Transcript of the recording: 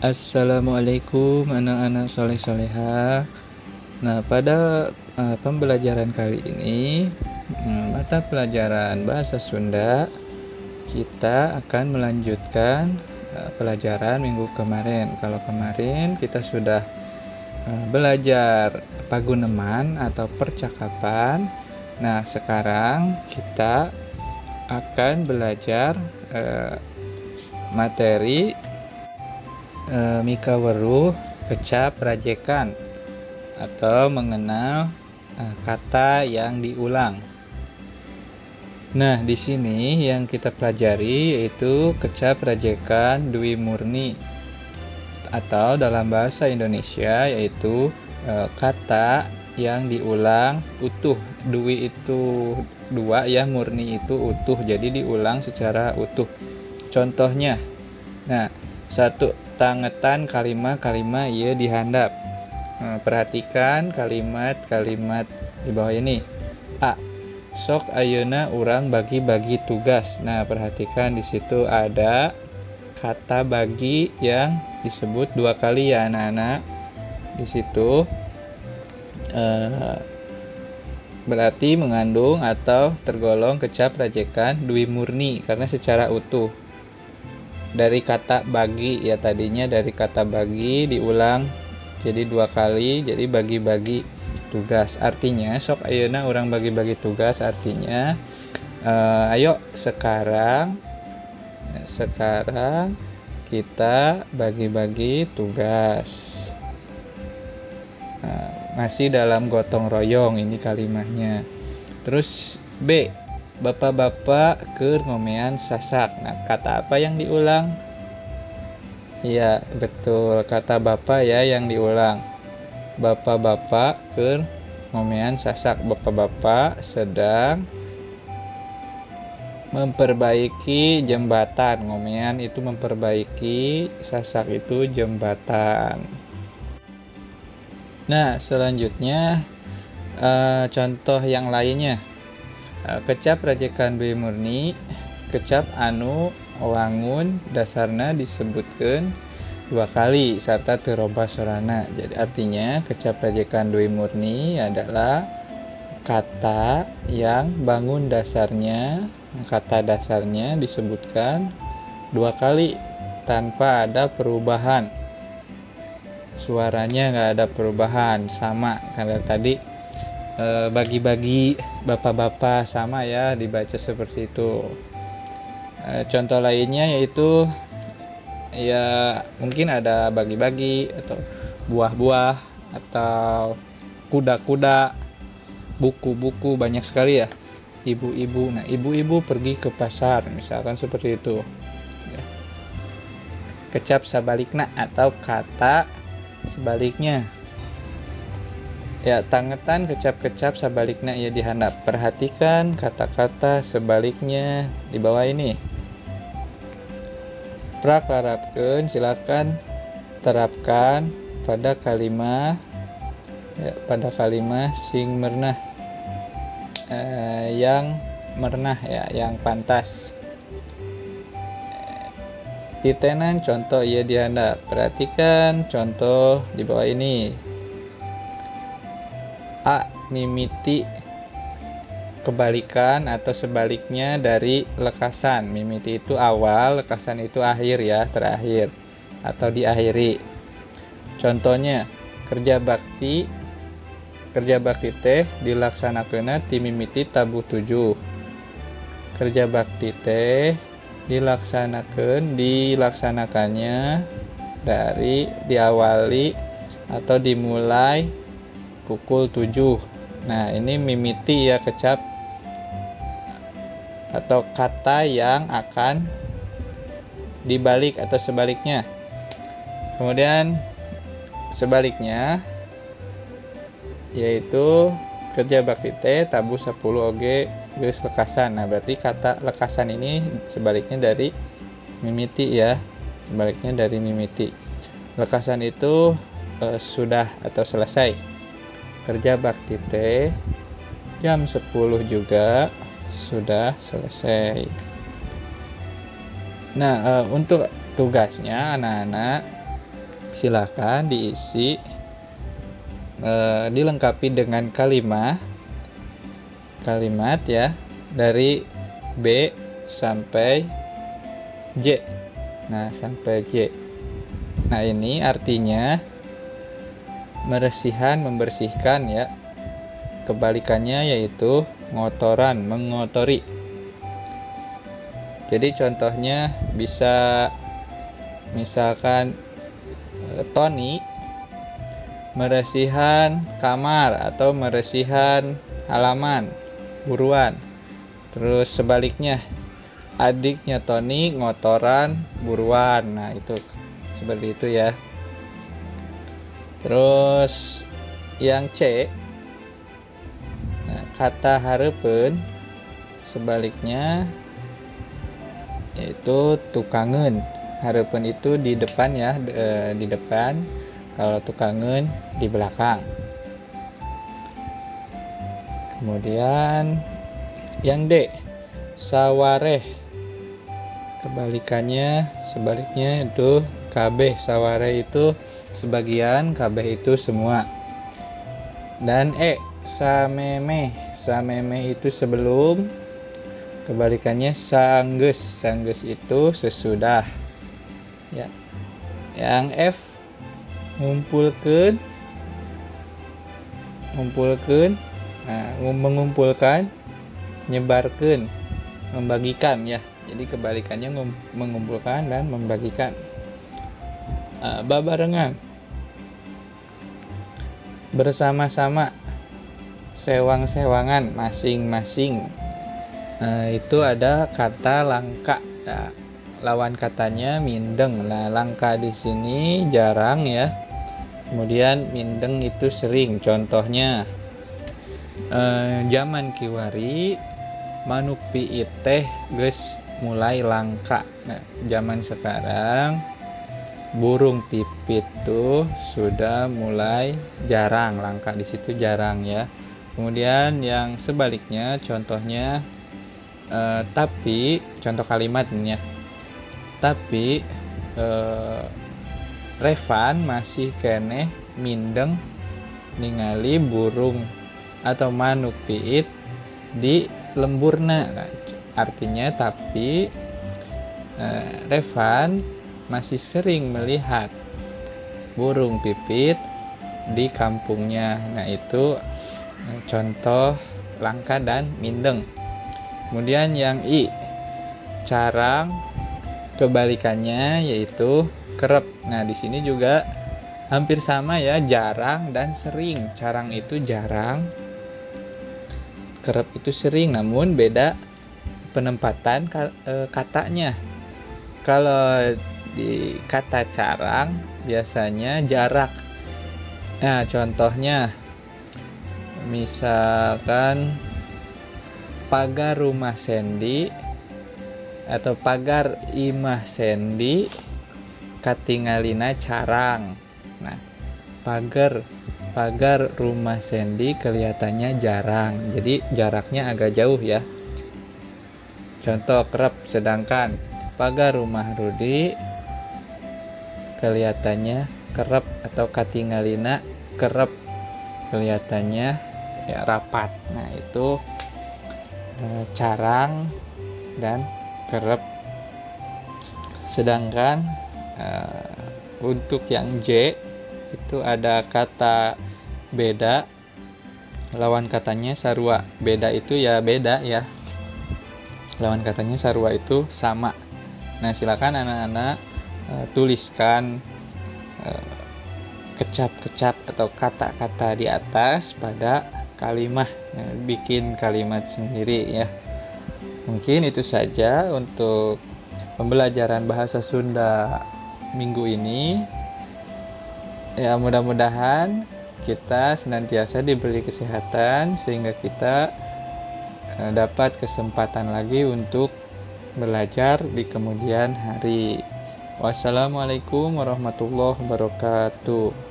Assalamualaikum anak-anak soleh-soleha. Nah, pada pembelajaran kali ini, mata pelajaran Bahasa Sunda, kita akan melanjutkan pelajaran minggu kemarin. Kalau kemarin kita sudah belajar paguneman atau percakapan. Nah, sekarang kita akan belajar materi Mika Weruh Kecap Rajekan atau mengenal kata yang diulang. Nah, di sini yang kita pelajari yaitu kecap rajekan dwi murni atau dalam bahasa Indonesia yaitu kata yang diulang utuh. Dwi itu dua ya, murni itu utuh, jadi diulang secara utuh. Contohnya, nah, satu, tangetan kalimat-kalimat ieu dihandap. Perhatikan kalimat-kalimat di bawah ini. A. Sok ayeuna urang bagi-bagi tugas. Nah, perhatikan di situ ada kata bagi yang disebut dua kali ya anak-anak. Di situ berarti mengandung atau tergolong kecap rajekan dwi murni karena secara utuh. Dari kata bagi ya, tadinya dari kata bagi diulang jadi dua kali, jadi bagi-bagi tugas. Artinya sok ayeuna orang bagi-bagi tugas, artinya ayo sekarang kita bagi-bagi tugas. Masih dalam gotong royong ini kalimatnya. Terus B, bapak-bapak keur ngomean sasak. Nah, kata apa yang diulang? Ya, betul, kata bapak ya yang diulang. Bapak-bapak keur ngomean sasak. Bapak-bapak sedang memperbaiki jembatan. Ngomean itu memperbaiki, sasak itu jembatan. Nah, selanjutnya contoh yang lainnya. Kecap rajekan dwi murni, kecap anu wangun dasarna disebutkan dua kali serta teu robah sorana. Jadi artinya kecap rajekan dwi murni adalah kata yang bangun dasarnya, kata dasarnya disebutkan dua kali tanpa ada perubahan. Suaranya nggak ada perubahan, sama karena tadi bagi-bagi bapak-bapak sama ya dibaca seperti itu. Contoh lainnya yaitu ya mungkin ada bagi-bagi atau buah-buah atau kuda-kuda, buku-buku, banyak sekali ya. Ibu-ibu, nah ibu-ibu pergi ke pasar misalkan seperti itu ya. Kecap sabalikna atau kata sebaliknya ya, tangetan kecap-kecap sabaliknya ia dihandap. Perhatikan kata-kata sebaliknya di bawah ini. Praklarapkeun, silakan terapkan pada kalimat ya, pada kalimat sing mernah yang mernah ya, yang pantas. Titenan contoh ia dihandap. Perhatikan contoh di bawah ini. A. Mimiti kebalikan atau sebaliknya dari lekasan. Mimiti itu awal, lekasan itu akhir ya, terakhir atau diakhiri. Contohnya, kerja bakti teh dilaksanakeunna ti mimiti tabuh 7. Kerja bakti teh dilaksanakannya dari diawali atau dimulai pukul 7. Nah, ini mimiti ya, kecap atau kata yang akan dibalik atau sebaliknya. Kemudian sebaliknya yaitu kerja bakti teh tabuh 10 oge geus lekasan. Nah, berarti kata lekasan ini sebaliknya dari mimiti ya. Sebaliknya dari mimiti. Lekasan itu sudah atau selesai. Kerja bakti teh jam 10 juga sudah selesai. Nah, untuk tugasnya anak-anak Silakan diisi, dilengkapi dengan kalimat ya, dari B sampai J. Nah, sampai J. Nah, ini artinya meresihan, membersihkan ya. Kebalikannya yaitu ngotoran, mengotori. Jadi contohnya bisa misalkan Tony meresihan kamar atau meresihan halaman, buruan. Terus sebaliknya, adiknya Tony ngotoran, buruan. Nah, itu seperti itu ya. Terus yang C, nah, kata hareupeun sebaliknya yaitu tukangen. Hareupeun itu di depan ya, di depan. Kalau tukangen di belakang. Kemudian yang D, sawareh. Sebaliknya itu kabeh. Sawareh itu sebagian, kabeh itu semua. Dan E, samemeh. Samemeh itu sebelum. Kebalikannya sanggeus. Sanggeus itu sesudah. Ya. Yang F, ngumpulkeun. Nah, mengumpulkan, nyebarkeun, membagikan ya. Jadi kebalikannya mengumpulkan dan membagikan. Babarengan, bersama-sama, sewang-sewangan, masing-masing. Itu ada kata langka. Nah, lawan katanya mindeng. Nah, langka di sini jarang ya. Kemudian mindeng itu sering. Contohnya zaman kiwari manuk piit teh geus mulai langka. Nah, zaman sekarang burung pipit tuh sudah mulai jarang. Langka di situ jarang ya. Kemudian yang sebaliknya contohnya tapi contoh kalimatnya, tapi Revan masih keneh mindeng ningali burung atau manuk piit di lemburna. Nah, artinya tapi Revan masih sering melihat burung pipit di kampungnya. Nah, itu contoh langka dan mindeng. Kemudian yang I, carang. Kebalikannya yaitu kerep. Nah, di sini juga hampir sama ya, jarang dan sering. Carang itu jarang, kerep itu sering, namun beda penempatan katanya. Kalau di kata carang biasanya jarak. Nah, contohnya misalkan pagar rumah Sandy atau pagar imah Sandy katingalina carang. Nah, pagar rumah Sandy kelihatannya jarang. Jadi jaraknya agak jauh ya. Contoh kerep, sedangkan pagar rumah Rudi kelihatannya kerep atau katingalina kerep, kelihatannya ya rapat. Nah, itu carang dan kerep. Sedangkan untuk yang J itu ada kata beda, lawan katanya sarua. Beda itu ya beda ya, lawan katanya sarua itu sama. Nah, silakan anak-anak tuliskan kecap-kecap atau kata-kata di atas pada kalimat. Bikin kalimat sendiri ya. Mungkin itu saja untuk pembelajaran bahasa Sunda minggu ini. Ya, mudah-mudahan kita senantiasa diberi kesehatan sehingga kita dapat kesempatan lagi untuk belajar di kemudian hari. Wassalamualaikum warahmatullahi wabarakatuh.